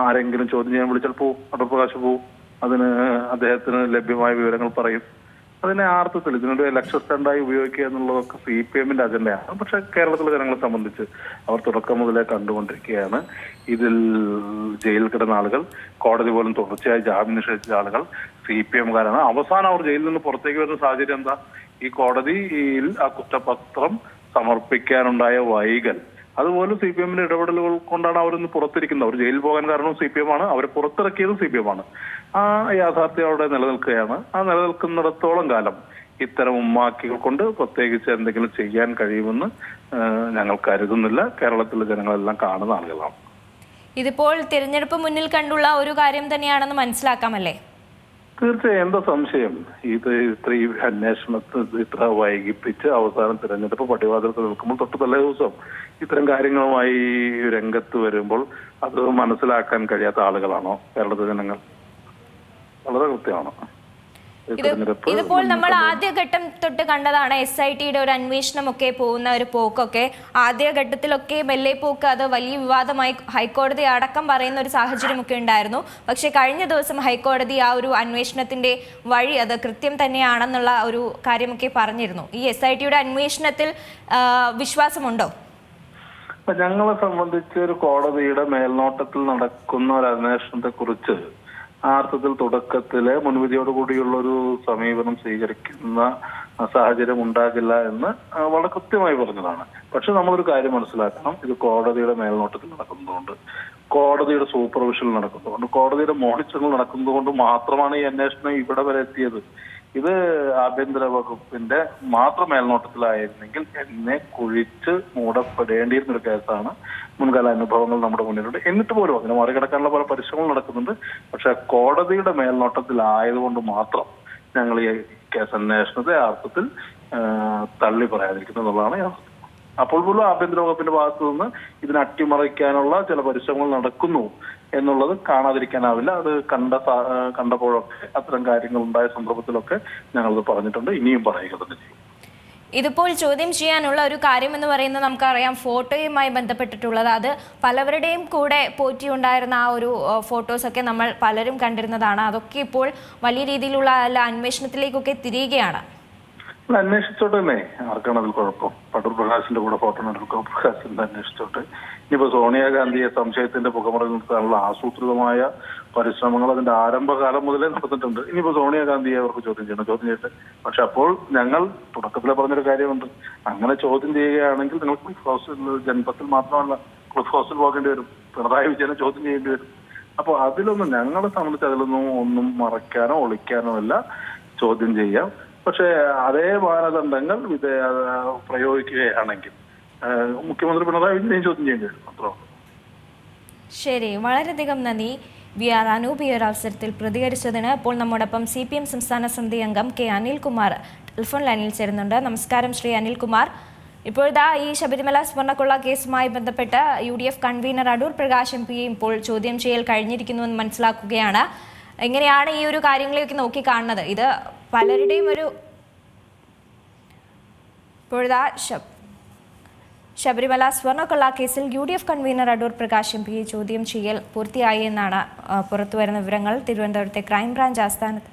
ആരെങ്കിലും ചോദ്യം ചെയ്യാൻ വിളിച്ചാൽ പോവും. അടൂർ പ്രകാശ് പോവും. അതിന് അദ്ദേഹത്തിന് ലഭ്യമായ വിവരങ്ങൾ പറയും. അതിനെ ആർത്ഥത്തിൽ ഇതിനൊരു ലക്ഷ്യ സ്റ്റാൻഡായി ഉപയോഗിക്കുക എന്നുള്ളതൊക്കെ CPMന്റെ അജണ്ടയാണ്. പക്ഷെ കേരളത്തിലെ ജനങ്ങളെ സംബന്ധിച്ച് അവർ തുടക്കം മുതലേ കണ്ടുകൊണ്ടിരിക്കുകയാണ്. ഇതിൽ ജയിലിൽ കിടന്ന ആളുകൾ, കോടതി പോലും തുടർച്ചയായി ജാമ്യം നിഷേധിച്ച ആളുകൾ CPMകാരാണ്. അവസാനം അവർ ജയിലിൽ നിന്ന് പുറത്തേക്ക് വരുന്ന സാഹചര്യം എന്താ? ഈ കോടതിയിൽ ആ കുറ്റപത്രം സമർപ്പിക്കാനുണ്ടായ വൈകൽ, അതുപോലെ CPMന്റെ ഇടപെടലുകൾ കൊണ്ടാണ് അവരൊന്ന് പുറത്തിരിക്കുന്നത്. അവർ ജയിലിൽ പോകാൻ കാരണവും CPM ആണ്, അവരെ പുറത്തിറക്കിയതും CPM ആണ്. ആ യാഥാർത്ഥ്യം അവിടെ നിലനിൽക്കുകയാണ്. ആ നിലനിൽക്കുന്നിടത്തോളം കാലം ഇത്തരം ഉമ്മാക്കികൾ കൊണ്ട് പ്രത്യേകിച്ച് എന്തെങ്കിലും ചെയ്യാൻ കഴിയുമെന്ന് ഞങ്ങൾ കരുതുന്നില്ല. കേരളത്തിലെ ജനങ്ങളെല്ലാം കാണുന്ന ആളുകളാണ്. ഇതിപ്പോൾ തിരഞ്ഞെടുപ്പ് മുന്നിൽ കണ്ടുള്ള ഒരു കാര്യം തന്നെയാണെന്ന് മനസ്സിലാക്കാമല്ലേ? തീർച്ചയായും. എന്താ സംശയം? ഇത് ഇത്രയും അന്വേഷണത്തിൽ ഇത്ര വൈകിപ്പിച്ച് അവസാനം തിരഞ്ഞെടുപ്പ് പടിവാതിൽക്കൽ നിൽക്കുമ്പോൾ തൊട്ട് തലേ ദിവസം ഇത്തരം കാര്യങ്ങളുമായി രംഗത്ത് വരുമ്പോൾ അത് മനസ്സിലാക്കാൻ കഴിയാത്ത ആളുകളാണോ കേരളത്തിലെ ജനങ്ങൾ? വളരെ കൃത്യമാണ്. ഇതിപ്പോൾ നമ്മൾ ആദ്യഘട്ടം തൊട്ട് കണ്ടതാണ്. SITയുടെ ഒരു അന്വേഷണമൊക്കെ പോകുന്ന ഒരു പോക്കൊക്കെ ആദ്യഘട്ടത്തിലൊക്കെ മെല്ലെ പോക്ക് അത് വലിയ വിവാദമായി ഹൈക്കോടതി അടക്കം പറയുന്ന ഒരു സാഹചര്യമൊക്കെ ഉണ്ടായിരുന്നു. പക്ഷെ കഴിഞ്ഞ ദിവസം ഹൈക്കോടതി ആ ഒരു അന്വേഷണത്തിന്റെ വഴി അത് കൃത്യം തന്നെയാണെന്നുള്ള ഒരു കാര്യമൊക്കെ പറഞ്ഞിരുന്നു. ഈ SITയുടെ അന്വേഷണത്തിൽ വിശ്വാസമുണ്ടോ? ഞങ്ങളെ സംബന്ധിച്ച് ഒരു കോടതിയുടെ മേൽനോട്ടത്തിൽ നടക്കുന്ന ഒരു അന്വേഷണത്തെ കുറിച്ച് അർത്ഥത്തിൽ തുടക്കത്തിലെ മുൻവിധിയോടുകൂടിയുള്ള ഒരു സമീപനം സ്വീകരിക്കുന്ന സാഹചര്യം ഉണ്ടാകില്ല എന്ന് വളരെ കൃത്യമായി പറഞ്ഞതാണ്. പക്ഷെ നമ്മളൊരു കാര്യം മനസ്സിലാക്കണം. ഇത് കോടതിയുടെ മേൽനോട്ടത്തിൽ നടക്കുന്നതുകൊണ്ട്, കോടതിയുടെ സൂപ്പർവിഷനിൽ നടക്കുന്നതുകൊണ്ട്, കോടതിയുടെ മോണിറ്ററിംഗ് നടക്കുന്നതുകൊണ്ട് മാത്രമാണ് ഈ അന്വേഷണം ഇവിടെ വരെ എത്തിയത്. ഇത് ആഭ്യന്തര വകുപ്പിന്റെ മാത്രം മേൽനോട്ടത്തിലായിരുന്നെങ്കിൽ എന്നെ കുഴിച്ച് മൂടപ്പെടേണ്ടിയിരുന്ന ഒരു കേസാണ്. മുൻകാല അനുഭവങ്ങൾ നമ്മുടെ മുന്നിലുണ്ട്. എന്നിട്ട് പോലും അതിനെ മറികടക്കാനുള്ള പല പരിശ്രമങ്ങൾ നടക്കുന്നുണ്ട്. പക്ഷെ കോടതിയുടെ മേൽനോട്ടത്തിലായതുകൊണ്ട് മാത്രം ഞങ്ങൾ ഈ കേസ് അന്വേഷണത്തെ അർത്ഥത്തിൽ തള്ളി പറയാതിരിക്കുന്നു എന്നുള്ളതാണ് യാഥാർത്ഥ്യം. അപ്പോൾ പോലും ആഭ്യന്തര വകുപ്പിന്റെ ഭാഗത്തു നിന്ന് ഇതിനെ അട്ടിമറിക്കാനുള്ള ചില പരിശ്രമങ്ങൾ നടക്കുന്നു എന്നുള്ളത് കാണാതിരിക്കാനാവില്ല. അത് കണ്ടപ്പോഴൊക്കെ അത്തരം കാര്യങ്ങൾ ഉണ്ടായ സന്ദർഭത്തിലൊക്കെ ഞങ്ങളത് പറഞ്ഞിട്ടുണ്ട്, ഇനിയും പറയുക തന്നെ ചെയ്യും. ഇതിപ്പോൾ ചോദ്യം ചെയ്യാനുള്ള ഒരു കാര്യം എന്ന് പറയുന്നത് നമുക്കറിയാം, ഫോട്ടോയുമായി ബന്ധപ്പെട്ടിട്ടുള്ളത്. അത് പലവരുടെയും കൂടെ പോറ്റി ഉണ്ടായിരുന്ന ആ ഒരു ഫോട്ടോസൊക്കെ നമ്മൾ പലരും കണ്ടിരുന്നതാണ്. അതൊക്കെ ഇപ്പോൾ വലിയ രീതിയിലുള്ള അന്വേഷണത്തിലേക്കൊക്കെ തിരിയുകയാണ്. അന്വേഷിച്ചോട്ടെ തന്നെ, ആർക്കാണ് അതിൽ കുഴപ്പം? അടൂർ പ്രകാശിന്റെ കൂടെ ഫോട്ടോ അടൂർ പ്രകാശിന്റെ അന്വേഷിച്ചോട്ടെ. ഇനിയിപ്പോ സോണിയാഗാന്ധിയെ സംശയത്തിന്റെ പുകമറ നിർത്താനുള്ള ആസൂത്രിതമായ പരിശ്രമങ്ങൾ അതിന്റെ ആരംഭകാലം മുതലേ നടന്നിട്ടുണ്ട്. ഇനിയിപ്പോ സോണിയാഗാന്ധിയെ അവർക്ക് ചോദ്യം ചെയ്യട്ടെ. പക്ഷെ അപ്പോൾ ഞങ്ങൾ തുടക്കത്തിലെ പറഞ്ഞൊരു കാര്യമുണ്ട്, അങ്ങനെ ചോദ്യം ചെയ്യുകയാണെങ്കിൽ നിങ്ങൾ ക്ലിഫ് ഹൗസിൽ ജനപത്തിൽ മാത്രമല്ല ക്ലിഫ് ഹൗസിൽ പോകേണ്ടി വരും, പിണറായി വിജയനെ ചോദ്യം ചെയ്യേണ്ടി വരും. അപ്പോൾ അതിലൊന്നും ഞങ്ങളെ സംബന്ധിച്ച് അതിലൊന്നും ഒന്നും മറയ്ക്കാനോ ഒളിക്കാനോ അല്ല, ചോദ്യം ചെയ്യാം. പക്ഷേ അതേ മാനദണ്ഡങ്ങൾ പ്രയോഗിക്കുകയാണെങ്കിൽ മുഖ്യമന്ത്രി പിണറായി വിജയൻ ചോദ്യം ചെയ്യേണ്ടി വരും, അത്രേ. ശരി, വളരെയധികം നന്ദി VR അനൂപ് ഈ ഒരു അവസരത്തിൽ പ്രതികരിച്ചതിന്. ഇപ്പോൾ നമ്മോടൊപ്പം CPM സംസ്ഥാന സമിതി അംഗം K അനിൽകുമാർ ടെലിഫോൺ ലൈനിൽ ചേരുന്നുണ്ട്. നമസ്കാരം ശ്രീ അനിൽകുമാർ. ഇപ്പോഴത്തെ ഈ ശബരിമല സ്വർണ്ണക്കൊള്ള കേസുമായി ബന്ധപ്പെട്ട് UDF convener Adoor Prakash MP ഇപ്പോൾ ചോദ്യം ചെയ്യൽ കഴിഞ്ഞിരിക്കുന്നു എന്ന് മനസ്സിലാക്കുകയാണ്. എങ്ങനെയാണ് ഈ ഒരു കാര്യങ്ങളെയൊക്കെ നോക്കിക്കാണുന്നത്? ഇത് പലരുടെയും ഒരു ഇപ്പോഴത്തെ ശബരിമല സ്വർണ്ണക്കൊള്ള കേസിൽ UDF convener Adoor Prakash MP ചോദ്യം ചെയ്യൽ പൂർത്തിയായി എന്നാണ് പുറത്തുവരുന്ന വിവരങ്ങൾ. തിരുവനന്തപുരത്തെ ക്രൈംബ്രാഞ്ച് ആസ്ഥാനത്ത്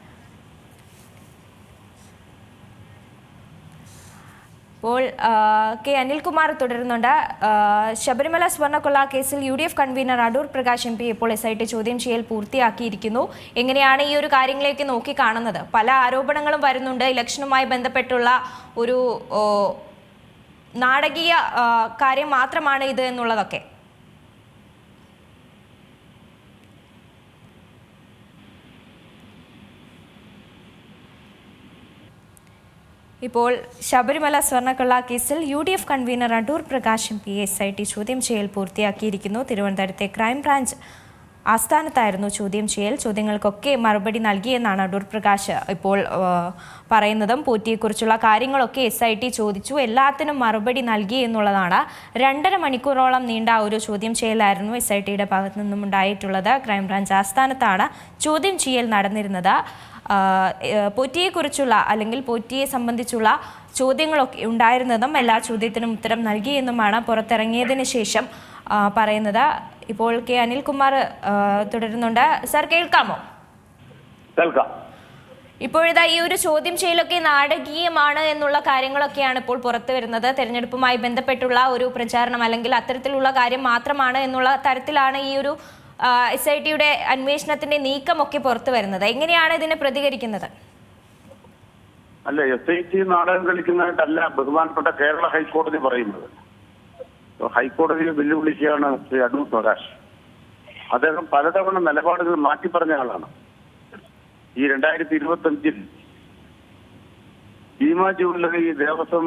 ഇപ്പോൾ K അനിൽകുമാർ തുടരുന്നുണ്ട്. ശബരിമല സ്വർണ്ണക്കൊള്ള കേസിൽ UDF convener Adoor Prakash MP ഇപ്പോൾ SIT ചോദ്യം ചെയ്യൽ പൂർത്തിയാക്കിയിരിക്കുന്നു. എങ്ങനെയാണ് ഈ ഒരു കാര്യങ്ങളെയൊക്കെ നോക്കിക്കാണുന്നത്? പല ആരോപണങ്ങളും വരുന്നുണ്ട്, ഇലക്ഷനുമായി ബന്ധപ്പെട്ടുള്ള ഒരു നാടകീയ കാര്യം മാത്രമാണ് ഇത് എന്നുള്ളതൊക്കെ. ഇപ്പോൾ ശബരിമല സ്വർണ്ണക്കൊള്ള കേസിൽ UDF convener Adoor Prakash MP SIT ചോദ്യം ചെയ്യൽ പൂർത്തിയാക്കിയിരിക്കുന്നു. തിരുവനന്തപുരത്തെ ക്രൈംബ്രാഞ്ച് ആസ്ഥാനത്തായിരുന്നു ചോദ്യം ചെയ്യൽ. ചോദ്യങ്ങൾക്കൊക്കെ മറുപടി നൽകിയെന്നാണ് അടൂർ പ്രകാശ് ഇപ്പോൾ പറയുന്നതും. പോറ്റിയെക്കുറിച്ചുള്ള കാര്യങ്ങളൊക്കെ SIT ചോദിച്ചു, എല്ലാത്തിനും മറുപടി നൽകി എന്നുള്ളതാണ്. 2.5 മണിക്കൂറോളം നീണ്ട ഒരു ചോദ്യം ചെയ്യലായിരുന്നു SITയുടെ ഭാഗത്തു നിന്നും ഉണ്ടായിട്ടുള്ളത്. ക്രൈംബ്രാഞ്ച് ആസ്ഥാനത്താണ് ചോദ്യം ചെയ്യൽ നടന്നിരുന്നത്. പോറ്റിയെക്കുറിച്ചുള്ള അല്ലെങ്കിൽ പോറ്റിയെ സംബന്ധിച്ചുള്ള ചോദ്യങ്ങളൊക്കെ ഉണ്ടായിരുന്നതും എല്ലാ ചോദ്യത്തിനും ഉത്തരം നൽകിയെന്നുമാണ് പുറത്തിറങ്ങിയതിന് ശേഷം പറയുന്നത്. ഇപ്പോൾ K അനിൽകുമാർ തുടരുന്നുണ്ട്. സർ, കേൾക്കാമോ? കേൾക്കാം. ഇപ്പോഴിതാ ഈ ഒരു ചോദ്യം ചെയ്യലൊക്കെ നാടകീയമാണ് എന്നുള്ള കാര്യങ്ങളൊക്കെയാണ് ഇപ്പോൾ പുറത്തു വരുന്നത്. തെരഞ്ഞെടുപ്പുമായി ബന്ധപ്പെട്ടുള്ള ഒരു പ്രചാരണം അല്ലെങ്കിൽ അത്തരത്തിലുള്ള കാര്യം മാത്രമാണ് എന്നുള്ള തരത്തിലാണ് ഈ ഒരു SITയുടെ അന്വേഷണത്തിന്റെ നീക്കമൊക്കെ പുറത്തു വരുന്നത്. എങ്ങനെയാണ് ഇതിനെ പ്രതികരിക്കുന്നത്? അല്ല, SIT നാടകം കളിക്കുന്നതായിട്ടല്ല ബഹുമാനപ്പെട്ട കേരള ഹൈക്കോടതി പറയുന്നത്. ഹൈക്കോടതിയെ വെല്ലുവിളിക്കുകയാണ് ശ്രീ അടൂർ പ്രകാശ്. അദ്ദേഹം പലതവണ നിലപാടുകൾ മാറ്റി പറഞ്ഞ ആളാണ്. ഈ 2025 ഭീമ ജ്വല്ലറി ദേവസ്വം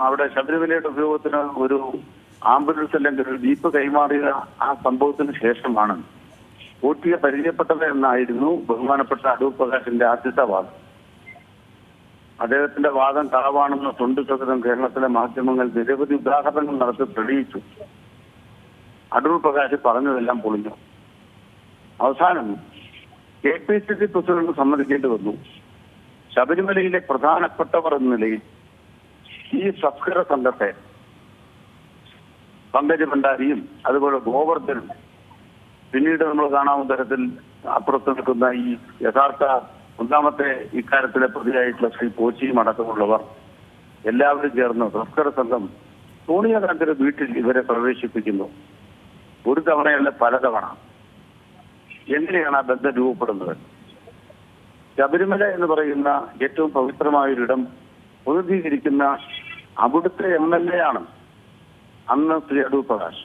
അവിടെ ശബരിമലയുടെ ഉപയോഗത്തിന് ഒരു ആംബുലൻസ് അല്ലെങ്കിൽ ഒരു ജീപ്പ് കൈമാറിയ ആ സംഭവത്തിന് ശേഷമാണ് പോറ്റിയെ പരിചയപ്പെട്ടത് എന്നായിരുന്നു ബഹുമാനപ്പെട്ട അടൂർ പ്രകാശിന്റെ ആദ്യത്തെ വാദം. അദ്ദേഹത്തിന്റെ വാദം കളവാണെന്ന് തൊണ്ടുസഹിതം കേരളത്തിലെ മാധ്യമങ്ങൾ നിരവധി ഉദാഹരണങ്ങൾ നടത്തി തെളിയിച്ചു. അടൂർ പ്രകാശ് പറഞ്ഞതെല്ലാം പൊളിഞ്ഞു. അവസാനം KPCC പ്രസിഡന്റ് സമ്മതിക്കേണ്ടി വന്നു. ശബരിമലയിലെ പ്രധാനപ്പെട്ടവർ എന്ന നിലയിൽ ഈ സത്കര സംഘത്തെ പങ്കജ് ഭണ്ഡാരിയും അതുപോലെ ഗോവർദ്ധനും പിന്നീട് നമ്മൾ കാണാവുന്ന തരത്തിൽ അപ്പുറത്ത് നിൽക്കുന്ന ഈ യഥാർത്ഥ ഒന്നാമത്തെ ഇക്കാര്യത്തിലെ പ്രതിയായിട്ടുള്ള ശ്രീ പോച്ചിയും അടക്കമുള്ളവർ എല്ലാവരും ചേർന്ന് സത്കര സംഘം സോണിയാഗാന്ധിയുടെ വീട്ടിൽ ഇവരെ പ്രവേശിപ്പിക്കുന്നു. ഒരു തവണയല്ല, പലതവണ. എങ്ങനെയാണ് ആ ബന്ധം രൂപപ്പെടുന്നത്? ശബരിമല എന്ന് പറയുന്ന ഏറ്റവും പവിത്രമായൊരിടം പ്രതിനിധീകരിക്കുന്ന അവിടുത്തെ MLA ആണ് അന്ന് ശ്രീ അടൂർ പ്രകാശ്.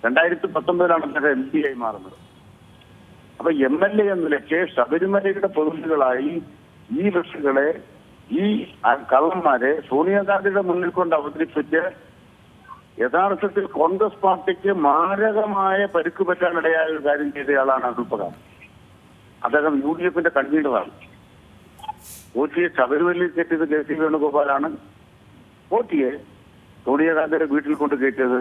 2019 അദ്ദേഹം MP ആയി മാറുന്നത്. അപ്പൊ MLA എന്ന നിലയ്ക്ക് ശബരിമലയുടെ പ്രതിനിധികളായി ഈ വ്യക്തികളെ, ഈ കള്ളന്മാരെ സോണിയാഗാന്ധിയുടെ മുന്നിൽ കൊണ്ട് അവതരിപ്പിച്ച് യഥാർത്ഥത്തിൽ കോൺഗ്രസ് പാർട്ടിക്ക് മാരകമായ പരിക്ക് പറ്റാനിടയായ ഒരു കാര്യം ചെയ്തയാളാണ് അടൂർ പ്രകാശ്. അദ്ദേഹം UDFന്റെ കൺവീനറാണ്. പോറ്റിയെ ശബരിമലയിൽ കെട്ടിയത് KC വേണുഗോപാലാണ്. പോറ്റിയെ സോണിയാഗാന്ധിയുടെ വീട്ടിൽ കൊണ്ട് കയറ്റിയത്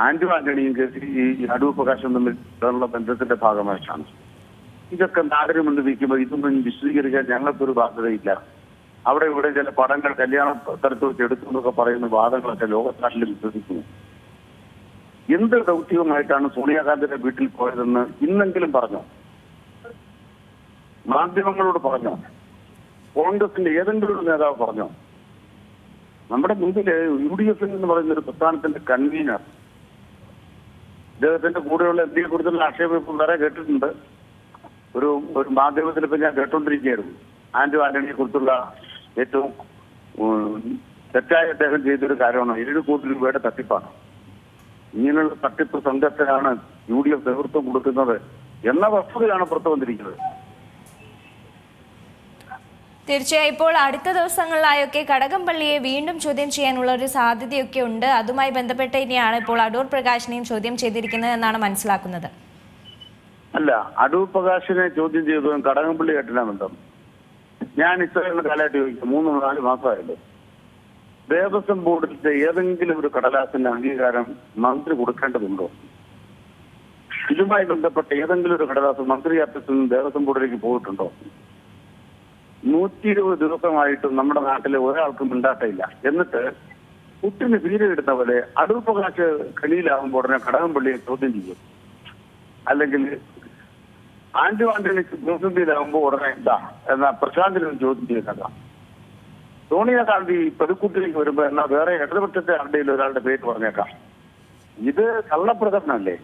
ആന്റണിയും ഈ അടൂർ പ്രകാശും തമ്മിലുള്ള ബന്ധത്തിന്റെ ഭാഗമായിട്ടാണ്. ഇതൊക്കെ നാടിന് മുന്നിൽ വയ്ക്കുമ്പോൾ ഇതൊന്നും വിശദീകരിക്കാൻ ഞങ്ങൾക്കൊരു ബാധ്യതയില്ല. അവിടെ ഇവിടെ ചില പടങ്ങൾ കല്യാണ തരത്തിൽ വെച്ച് എടുത്തു എന്നൊക്കെ പറയുന്ന വാദങ്ങളൊക്കെ ലോകനാട്ടിൽ വിശ്വസിക്കുന്നു. എന്ത് ദൗത്യവുമായിട്ടാണ് സോണിയാഗാന്ധിയുടെ വീട്ടിൽ പോയതെന്ന് ഇന്നെങ്കിലും പറഞ്ഞോ? മാധ്യമങ്ങളോട് പറഞ്ഞോ? കോൺഗ്രസിന്റെ ഏതെങ്കിലും ഒരു നേതാവ് പറഞ്ഞോ? നമ്മുടെ മുമ്പില് UDF എന്ന് പറയുന്ന ഒരു പ്രസ്ഥാനത്തിന്റെ കൺവീനർ, ഇദ്ദേഹത്തിന്റെ കൂടെയുള്ള എന്നെ കുറിച്ചുള്ള ആക്ഷേപം വേറെ കേട്ടിട്ടുണ്ട്. ഒരു മാധ്യമത്തിൽ ഇപ്പൊ ഞാൻ കേട്ടോണ്ടിരിക്കുകയായിരുന്നു. ആന്റണിയെ കുറിച്ചുള്ള ഏറ്റവും തെറ്റായ അദ്ദേഹം ചെയ്തൊരു കാര്യമാണ് 7 കോടി രൂപയുടെ തട്ടിപ്പാണ്. ഇങ്ങനെയുള്ള തട്ടിപ്പ് സംഘത്തിനാണ് UDF നേതൃത്വം കൊടുക്കുന്നത് എന്ന വസ്തുതയാണ് പുറത്തു വന്നിരിക്കുന്നത്. തീർച്ചയായും ഇപ്പോൾ അടുത്ത ദിവസങ്ങളിലായൊക്കെ കടകംപള്ളിയെ വീണ്ടും ചോദ്യം ചെയ്യാനുള്ള ഒരു സാധ്യതയൊക്കെ ഉണ്ട്. അതുമായി ബന്ധപ്പെട്ട് ഇനിയാണ് ഇപ്പോൾ അടൂർ പ്രകാശിനെയും ചോദ്യം ചെയ്തിരിക്കുന്നത് എന്നാണ് മനസ്സിലാക്കുന്നത്. അല്ല, അടൂർ പ്രകാശിനെ ചോദ്യം ചെയ്തതും കടകംപള്ളി കേട്ടില്ല ബന്ധം. ഞാൻ ഇത്രയുള്ള കാലമായിട്ട് ചോദിക്കും, 3-4 മാസമായല്ലോ. ദേവസ്വം ബോർഡിന്റെ ഏതെങ്കിലും ഒരു കടലാസിന്റെ അംഗീകാരം മന്ത്രി കൊടുക്കേണ്ടതുണ്ടോ? ഇതുമായി ബന്ധപ്പെട്ട ഏതെങ്കിലും ഒരു കടലാസ് മന്ത്രി ഓഫീസിൽ നിന്ന് ദേവസ്വം ബോർഡിലേക്ക് പോയിട്ടുണ്ടോ? 120 ദിവസമായിട്ടും നമ്മുടെ നാട്ടിലെ ഒരാൾക്കും മിണ്ടാട്ടയില്ല. എന്നിട്ട് കുട്ടിന് തീരെയിടുന്ന പോലെ അടൂർ പ്രകാശ് കണിയിലാകുമ്പോൾ ഉടനെ കടകംപള്ളിയെ ചോദ്യം ചെയ്യും. അല്ലെങ്കിൽ ആന്റണി പ്രതിസന്ധിയിലാകുമ്പോൾ ഉടനെ എന്താ എന്നാ പ്രശാന്തിനും ചോദ്യം ചെയ്യുന്നതാ. സോണിയാഗാന്ധി പ്രതിക്കൂട്ടിലേക്ക് വരുമ്പോ എന്നാ വേറെ ഇടതുപക്ഷത്തെ ആരുടെയിൽ ഒരാളുടെ പേര് പറഞ്ഞേക്കാം. ഇത് കള്ളപ്രകടനമല്ലേ?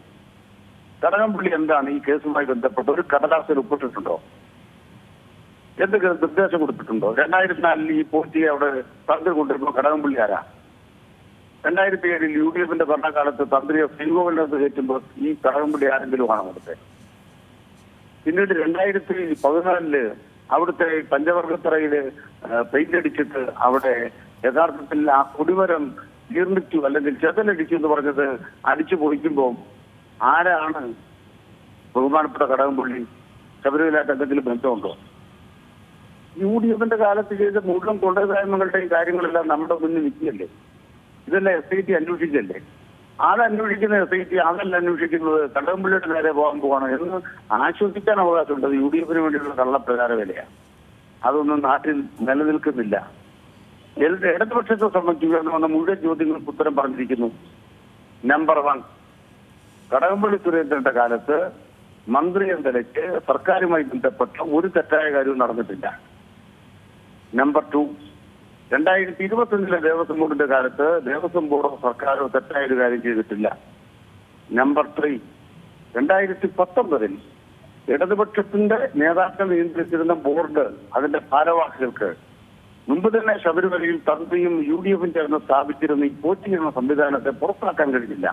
കടകംപള്ളി എന്താണ് ഈ കേസുമായി ബന്ധപ്പെട്ട് ഒരു കടലാസിൽ ഒപ്പിട്ടിട്ടുണ്ടോ? എന്തെങ്കിലും നിർദ്ദേശം കൊടുത്തിട്ടുണ്ടോ? 2004 ഈ പോറ്റിയെ അവിടെ തന്ത്രി കൊണ്ടിരുമ്പോൾ കടകംപള്ളി ആരാ? 2007 UDFന്റെ ഭരണകാലത്ത് തന്ത്രിയെ ശ്രീകോവിലിനകത്ത് കയറ്റുമ്പോൾ ഈ കടകംപള്ളി ആരെങ്കിലും ആണോ അവിടുത്തെ? പിന്നീട് 2014 അവിടുത്തെ പഞ്ചവർഗത്തറയില് പെയിന്റ് അടിച്ചിട്ട് അവിടെ യഥാർത്ഥത്തിൽ ആ കുടിമരം ജീർണിച്ചു അല്ലെങ്കിൽ ചെതലടിച്ചു എന്ന് പറഞ്ഞത് അടിച്ചു പൊളിക്കുമ്പോൾ ആരാണ് ബഹുമാനപ്പെട്ട കടകംപള്ളി? ശബരിമലയായിട്ട് എന്തെങ്കിലും ബന്ധമുണ്ടോ? UDFന്റെ കാലത്ത് ചെയ്ത മുഴുവൻ കൊണ്ടകായ്മകളുടെയും കാര്യങ്ങളെല്ലാം നമ്മുടെ മുന്നിൽ നിൽക്കുകയല്ലേ? ഇതെല്ലാം SIT അന്വേഷിക്കല്ലേ? അതന്വേഷിക്കുന്ന SIT അതല്ല അന്വേഷിക്കുന്നത് കടകംപള്ളിയുടെ നേരെ പോകാൻ പോവാണ് എന്ന് ആശ്വസിക്കാൻ അവകാശമുണ്ടത് UDFന് വേണ്ടിയുള്ള കള്ളപ്രചാര വിലയാണ്. അതൊന്നും നാട്ടിൽ നിലനിൽക്കുന്നില്ല. ഇടതുപക്ഷത്തെ സംബന്ധിച്ച് വന്ന മുഴുവൻ ചോദ്യങ്ങൾക്ക് ഉത്തരം പറഞ്ഞിരിക്കുന്നു. നമ്പർ 1, കടകംപള്ളി സുരേന്ദ്രന്റെ കാലത്ത് മന്ത്രി എന്ന നിലയ്ക്ക് സർക്കാരുമായി ബന്ധപ്പെട്ട ഒരു തെറ്റായ കാര്യവും നടന്നിട്ടില്ല. നമ്പർ 2, 2021 ദേവസ്വം ബോർഡിന്റെ കാലത്ത് ദേവസ്വം ബോർഡോ സർക്കാരോ തെറ്റായ ഒരു കാര്യം ചെയ്തിട്ടില്ല. നമ്പർ 3, 2019 ഇടതുപക്ഷത്തിന്റെ നേതാക്കൾ നിയന്ത്രിച്ചിരുന്ന ബോർഡ് അതിന്റെ ഭാരവാഹികൾക്ക് മുമ്പ് തന്നെ ശബരിമലയിൽ തന്ത്രിയും UDFും ചേർന്ന് സ്ഥാപിച്ചിരുന്ന ഈ കോച്ചിങ് എന്ന സംവിധാനത്തെ പുറത്താക്കാൻ കഴിഞ്ഞില്ല.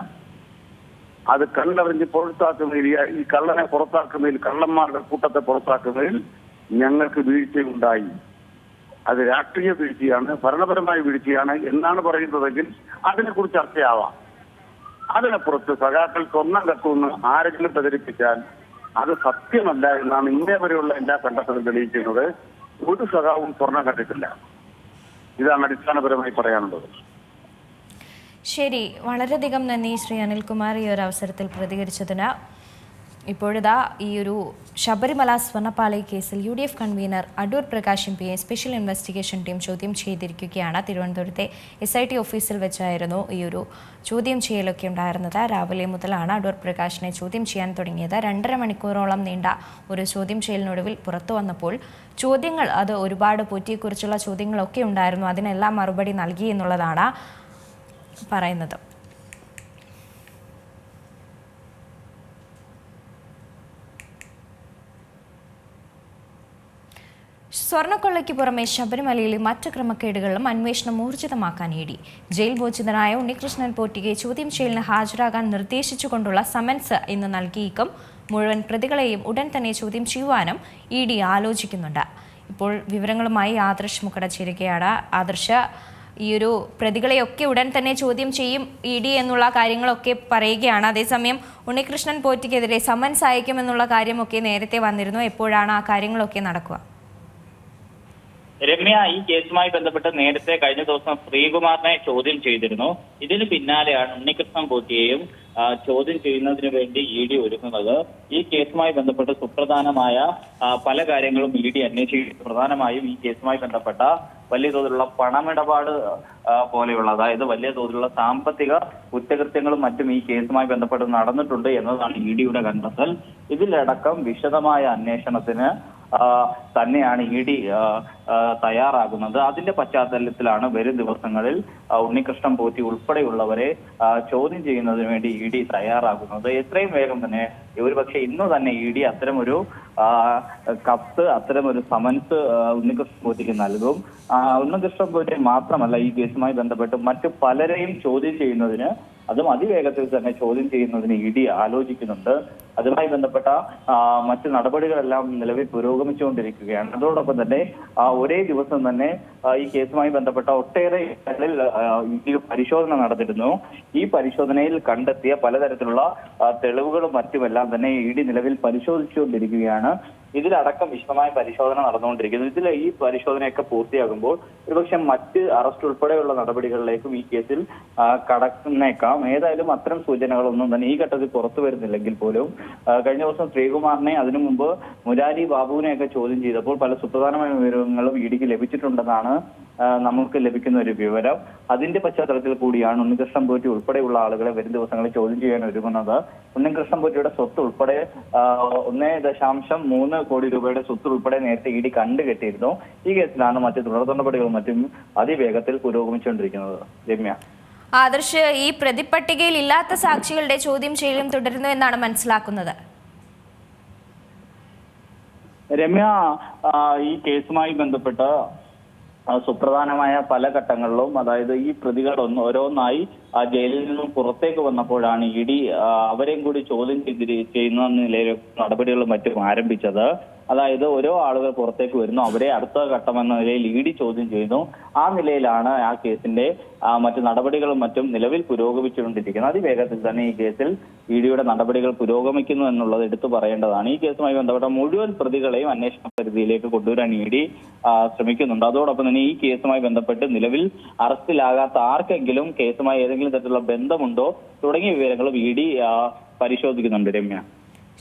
അത് കള്ളറിഞ്ഞ് പുറത്താക്കുന്നതിൽ, ഈ കള്ളനെ പുറത്താക്കുന്നതിൽ, കള്ളന്മാരുടെ കൂട്ടത്തെ പുറത്താക്കുന്നതിൽ ഞങ്ങൾക്ക് വീഴ്ചയുണ്ടായി. അത് രാഷ്ട്രീയ വീഴ്ചയാണ്, ഭരണപരമായ വീഴ്ചയാണ് എന്നാണ് പറയുന്നതെങ്കിൽ അതിനെക്കുറിച്ച് ചർച്ചയാവാം. അതിനപ്പുറത്ത് സഖാക്കൾ സ്വർണം കത്തുമെന്ന് ആരെങ്കിലും പ്രചരിപ്പിച്ചാൽ അത് സത്യമല്ല എന്നാണ് ഇന്നേ വരെയുള്ള എല്ലാ കണ്ടെത്തലും തെളിയിക്കുന്നത്. ഒരു സഖാവും സ്വർണം കണ്ടിട്ടില്ല. ഇതാണ് അടിസ്ഥാനപരമായി പറയാനുള്ളത്. ശരി, വളരെയധികം നന്ദി ശ്രീ അനിൽകുമാർ ഈ ഒരു അവസരത്തിൽ പ്രതികരിച്ചതിന്. ഇപ്പോഴിതാ ഈ ഒരു ശബരിമല സ്വർണ്ണപ്പാളി കേസിൽ UDF കൺവീനർ അടൂർ പ്രകാശ് MPയെ സ്പെഷ്യൽ ഇൻവെസ്റ്റിഗേഷൻ ടീം ചോദ്യം ചെയ്തിരിക്കുകയാണ്. തിരുവനന്തപുരത്തെ SIT ഓഫീസിൽ വെച്ചായിരുന്നു ഈ ഒരു ചോദ്യം ചെയ്യലൊക്കെ ഉണ്ടായിരുന്നത്. രാവിലെ മുതലാണ് അടൂർ പ്രകാശിനെ ചോദ്യം ചെയ്യാൻ തുടങ്ങിയത്. 2.5 മണിക്കൂറോളം നീണ്ട ഒരു ചോദ്യം ചെയ്യലിനൊടുവിൽ പുറത്തു വന്നപ്പോൾ ചോദ്യങ്ങൾ അത് ഒരുപാട് പോറ്റിയെക്കുറിച്ചുള്ള ചോദ്യങ്ങളൊക്കെ ഉണ്ടായിരുന്നു. അതിനെല്ലാം മറുപടി നൽകി എന്നുള്ളതാണ് പറയുന്നത്. സ്വർണ്ണക്കൊള്ളയ്ക്ക് പുറമെ ശബരിമലയിലെ മറ്റ് ക്രമക്കേടുകളിലും അന്വേഷണം ഊർജിതമാക്കാൻ ED. ജയിൽ മോചിതനായ ഉണ്ണികൃഷ്ണൻ പോറ്റിയെ ചോദ്യം ചെയ്യലിന് ഹാജരാകാൻ നിർദ്ദേശിച്ചുകൊണ്ടുള്ള സമൻസ് ഇന്ന് നൽകിയേക്കും. മുഴുവൻ പ്രതികളെയും ഉടൻ തന്നെ ചോദ്യം ചെയ്യുവാനും ED ആലോചിക്കുന്നുണ്ട്. ഇപ്പോൾ വിവരങ്ങളുമായി ആദർശ് മുക്കട ചേരുകയാണ്. ആദർശ്, ഈ ഒരു പ്രതികളെയൊക്കെ ഉടൻ തന്നെ ചോദ്യം ചെയ്യും ED എന്നുള്ള കാര്യങ്ങളൊക്കെ പറയുകയാണ്. അതേസമയം ഉണ്ണികൃഷ്ണൻ പോറ്റിക്കെതിരെ സമൻസ് അയക്കുമെന്നുള്ള കാര്യമൊക്കെ നേരത്തെ വന്നിരുന്നു. എപ്പോഴാണ് ആ കാര്യങ്ങളൊക്കെ നടക്കുക? രമ്യ, ഈ കേസുമായി ബന്ധപ്പെട്ട് നേരത്തെ കഴിഞ്ഞ ദിവസം ശ്രീകുമാറിനെ ചോദ്യം ചെയ്തിരുന്നു. ഇതിന് പിന്നാലെയാണ് ഉണ്ണികൃഷ്ണൻ പോറ്റിയെയും ചോദ്യം ചെയ്യുന്നതിന് വേണ്ടി ഇ ഡി ഒരുങ്ങുന്നത്. ഈ കേസുമായി ബന്ധപ്പെട്ട് സുപ്രധാനമായ പല കാര്യങ്ങളും ഇ ഡി അന്വേഷിക്കുന്നു. പ്രധാനമായും ഈ കേസുമായി ബന്ധപ്പെട്ട വലിയ തോതിലുള്ള പണമിടപാട് പോലെയുള്ള, അതായത് വലിയ തോതിലുള്ള സാമ്പത്തിക കുറ്റകൃത്യങ്ങളും മറ്റും ഈ കേസുമായി ബന്ധപ്പെട്ട് നടന്നിട്ടുണ്ട് എന്നതാണ് ഇ ഡിയുടെ കണ്ടെത്തൽ. ഇതിലടക്കം വിശദമായ അന്വേഷണത്തിന് തന്നെയാണ് ഇ ഡി തയ്യാറാകുന്നത്. അതിന്റെ പശ്ചാത്തലത്തിലാണ് വരും ദിവസങ്ങളിൽ ഉണ്ണികൃഷ്ണൻ പോറ്റി ഉൾപ്പെടെയുള്ളവരെ ചോദ്യം ചെയ്യുന്നതിന് വേണ്ടി ഇ ഡി തയ്യാറാകുന്നത്. എത്രയും വേഗം തന്നെ, ഒരുപക്ഷെ ഇന്ന് തന്നെ ഇ ഡി അത്തരമൊരു കത്ത്, അത്തരമൊരു സമൻസ് ഉണ്ണികൃഷ്ണൻ പോറ്റിക്ക് നൽകും. ഉണ്ണികൃഷ്ണൻ പോറ്റി മാത്രമല്ല, ഈ കേസുമായി ബന്ധപ്പെട്ട് മറ്റു പലരെയും ചോദ്യം ചെയ്യുന്നതിന്, അതും അതിവേഗത്തിൽ തന്നെ ചോദ്യം ചെയ്യുന്നതിന് ഇ ഡി ആലോചിക്കുന്നുണ്ട്. അതുമായി ബന്ധപ്പെട്ട മറ്റു നടപടികളെല്ലാം നിലവിൽ പുരോഗമിച്ചുകൊണ്ടിരിക്കുകയാണ്. അതോടൊപ്പം തന്നെ ഒരേ ദിവസം തന്നെ ഈ കേസുമായി ബന്ധപ്പെട്ട ഒട്ടേറെ പരിശോധന നടത്തിയിരുന്നു. ഈ പരിശോധനയിൽ കണ്ടെത്തിയ പലതരത്തിലുള്ള തെളിവുകളും മറ്റുമെല്ലാം തന്നെ ഇ ഡി നിലവിൽ പരിശോധിച്ചുകൊണ്ടിരിക്കുകയാണ്. ഇതിലടക്കം വിശദമായ പരിശോധന നടന്നുകൊണ്ടിരിക്കുന്നു. ഈ പരിശോധനയൊക്കെ പൂർത്തിയാകുമ്പോൾ ഒരുപക്ഷെ മറ്റ് അറസ്റ്റ് ഉൾപ്പെടെയുള്ള നടപടികളിലേക്കും ഈ കേസിൽ കടന്നേക്കാം. ഏതായാലും അത്തരം സൂചനകളൊന്നും തന്നെ ഈ ഘട്ടത്തിൽ പുറത്തു വരുന്നില്ലെങ്കിൽ പോലും കഴിഞ്ഞ ദിവസം ശ്രീകുമാറിനെ, അതിനു മുമ്പ് മുരാരി ബാബുവിനെയൊക്കെ ചോദ്യം ചെയ്തപ്പോൾ പല സുപ്രധാനമായ വിവരങ്ങളും ഇ ഡിക്ക് ലഭിച്ചിട്ടുണ്ടെന്നാണ് നമുക്ക് ലഭിക്കുന്ന ഒരു വിവരം. അതിന്റെ പശ്ചാത്തലത്തിൽ കൂടിയാണ് ഉണ്ണികൃഷ്ണൻ പോറ്റി ഉൾപ്പെടെയുള്ള ആളുകളെ വരും ദിവസങ്ങളിൽ ചോദ്യം ചെയ്യാൻ ഒരുങ്ങുന്നത്. ഉണ്ണികൃഷ്ണൻ പോറ്റിയുടെ സ്വത്ത് ഉൾപ്പെടെ 1.3 കോടി രൂപയുടെ സ്വത്ത് ഉൾപ്പെടെ നേരത്തെ ഇ ഡി കണ്ടുകെട്ടിയിരുന്നു. ഈ കേസിലാണ് മറ്റ് തുടർ നടപടികളും മറ്റും അതിവേഗത്തിൽ പുരോഗമിച്ചുകൊണ്ടിരിക്കുന്നത്. രമ്യ. ആദർശ്, ഈ പ്രതിപട്ടികയിൽ ഇല്ലാത്ത സാക്ഷികളുടെ ചോദ്യം ചെയ്യലും തുടരുന്നു എന്നാണ് മനസ്സിലാക്കുന്നത്. രമ്യ, ഈ കേസുമായി ബന്ധപ്പെട്ട് സുപ്രധാനമായ പല ഘട്ടങ്ങളിലും, അതായത് ഈ പ്രതികൾ ഓരോന്നായി ജയിലിൽ നിന്നും പുറത്തേക്ക് വന്നപ്പോഴാണ് ഇ ഡി അവരെയും കൂടി ചോദ്യം ചെയ്യുന്ന നിലയിൽ നടപടികളും മറ്റും ആരംഭിച്ചത്. അതായത് ഓരോ ആളുകൾ പുറത്തേക്ക് വരുന്നു, അവരെ അടുത്ത ഘട്ടം എന്ന നിലയിൽ ഇ ഡി ചോദ്യം ചെയ്യുന്നു. ആ നിലയിലാണ് ആ കേസിന്റെ മറ്റു നടപടികളും മറ്റും നിലവിൽ പുരോഗമിച്ചുകൊണ്ടിരിക്കുന്നത്. അതിവേഗത്തിൽ തന്നെ ഈ കേസിൽ ഇ ഡിയുടെ നടപടികൾ പുരോഗമിക്കുന്നു എന്നുള്ളത് എടുത്തു പറയേണ്ടതാണ്. ഈ കേസുമായി ബന്ധപ്പെട്ട മുഴുവൻ പ്രതികളെയും അന്വേഷണ പരിധിയിലേക്ക് കൊണ്ടുവരാൻ ഇ ഡി ശ്രമിക്കുന്നുണ്ട്. അതോടൊപ്പം തന്നെ ഈ കേസുമായി ബന്ധപ്പെട്ട് നിലവിൽ അറസ്റ്റിലാകാത്ത ആർക്കെങ്കിലും കേസുമായി ഏതെങ്കിലും തരത്തിലുള്ള ബന്ധമുണ്ടോ തുടങ്ങിയ വിവരങ്ങളും ഇ ഡി പരിശോധിക്കുന്നുണ്ട്. രമ്യ.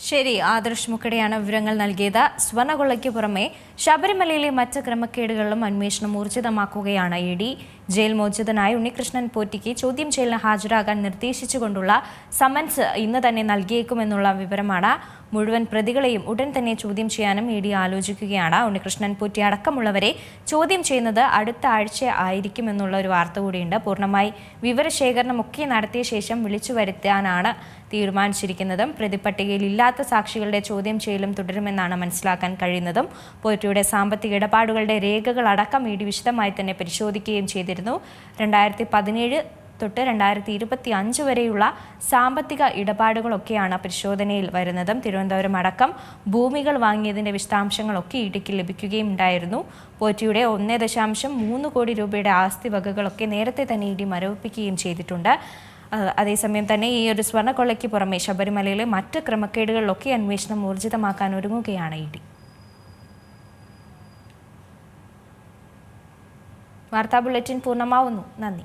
ശരി, ആദർശ് മുക്കടെയാണ് വിവരങ്ങൾ നൽകിയത്. സ്വർണ്ണക്കൊള്ളയ്ക്ക് പുറമെ ശബരിമലയിലെ മറ്റ് ക്രമക്കേടുകളിലും അന്വേഷണം ഊർജിതമാക്കുകയാണ് ഇ ഡി. ജയിൽ മോചിതനായ ഉണ്ണികൃഷ്ണൻ പോറ്റിക്ക് ചോദ്യം ചെയ്യലിന് ഹാജരാകാൻ നിർദ്ദേശിച്ചുകൊണ്ടുള്ള സമൻസ് ഇന്ന് തന്നെ നൽകിയേക്കുമെന്നുള്ള വിവരമാണ്. മുഴുവൻ പ്രതികളെയും ഉടൻ തന്നെ ചോദ്യം ചെയ്യാനും ഇ ഡി ആലോചിക്കുകയാണ്. ഉണ്ണികൃഷ്ണൻ പോറ്റി അടക്കമുള്ളവരെ ചോദ്യം ചെയ്യുന്നത് അടുത്ത ആഴ്ച ആയിരിക്കുമെന്നുള്ള ഒരു വാർത്ത കൂടിയുണ്ട്. പൂർണ്ണമായി വിവരശേഖരണമൊക്കെ നടത്തിയ ശേഷം വിളിച്ചു വരുത്താനാണ് തീരുമാനിച്ചിരിക്കുന്നതും. പ്രതിപട്ടികയിൽ ഇല്ലാത്ത സാക്ഷികളുടെ ചോദ്യം ചെയ്യലും തുടരുമെന്നാണ് മനസ്സിലാക്കാൻ കഴിയുന്നതും. പോറ്റിയുടെ സാമ്പത്തിക ഇടപാടുകളുടെ രേഖകൾ അടക്കം ഇ ഡി വിശദമായി തന്നെ പരിശോധിക്കുകയും ചെയ്തിരുന്നു. 2017 തൊട്ട് 2025 വരെയുള്ള സാമ്പത്തിക ഇടപാടുകളൊക്കെയാണ് പരിശോധനയിൽ വരുന്നതും. തിരുവനന്തപുരം അടക്കം ഭൂമികൾ വാങ്ങിയതിന്റെ വിശദാംശങ്ങളൊക്കെ ഇ ഡിക്ക് ലഭിക്കുകയും ഉണ്ടായിരുന്നു. പോറ്റിയുടെ 1.3 കോടി രൂപയുടെ ആസ്തി വകകളൊക്കെ നേരത്തെ തന്നെ ഇ ഡി മരവിപ്പിക്കുകയും ചെയ്തിട്ടുണ്ട്. അതേസമയം തന്നെ ഈ ഒരു സ്വർണ്ണക്കൊള്ളയ്ക്ക് പുറമെ ശബരിമലയിലെ മറ്റ് ക്രമക്കേടുകളിലൊക്കെ അന്വേഷണം ഊർജിതമാക്കാൻ ഒരുങ്ങുകയാണ് ഇ ഡി. വാർത്താ ബുള്ളറ്റിൻ പൂർണ്ണമാവുന്നു. നന്ദി.